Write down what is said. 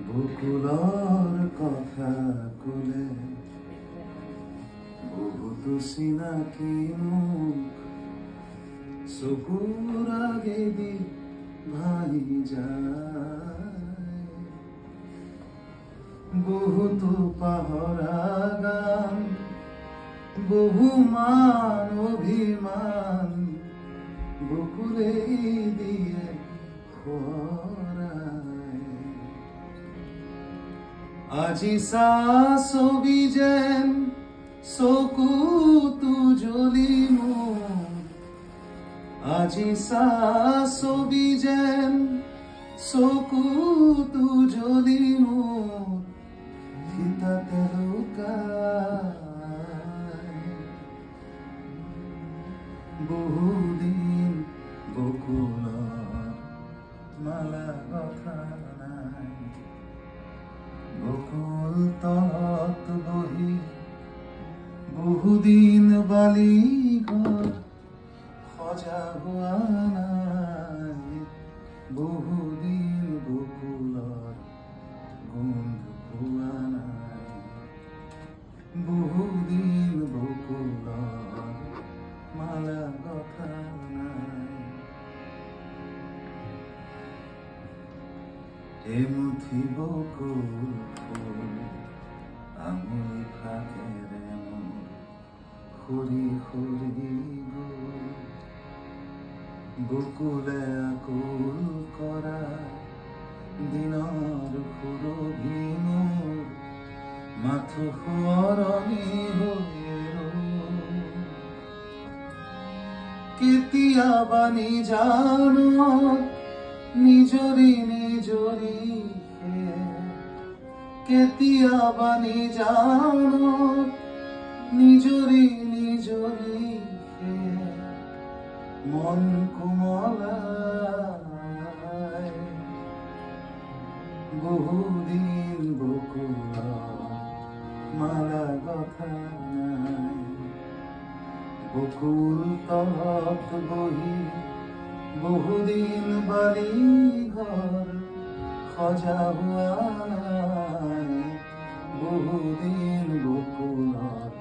বকুলৰ কথা কলে বহুতো চিনাকি মুখ চকুৰ আগেদি ভাহি যায়, বহুতো পাহৰা গান বহুমান অভিমান বকুলে দিয়ে খৰাই। আজি চা ছবি যেন চকুতো জ্বলি মোৰ, আজি চা ছবি যেন চকুতো জ্বলি মোৰ ফিতাতে লুকাই। বহুদিন বকুলৰ মালা কথা নাই, বকুল তলত বহি বহুদিন বালি ঘৰ সজা হোৱা নাই, বহুদিন বকুলৰ গোন্ধ পোৱা নাই, বহুদিন বকুলৰ মালা কথা নাই। এমুঠি বকুল ফুল আঙুলি ফাঁকেৰে মোৰ সৰি সৰি গ'ল, বকুলে আকুল কৰা দিনৰ সুৰভি মোৰ মাথো সোঁৱৰণি হৈ ৰ'ল। কেতিয়াবা নিজানত নিজৰি নিজৰি কেতিয়াবা নিজানত নিজৰি নিজৰি মন কোমলাই। বহুদিন বকুলৰ মালা কথা নাই, বকুল তলত বহি বহুদিন বালি ঘৰ সজা হোৱা নাই, বহুদিন বকুলৰ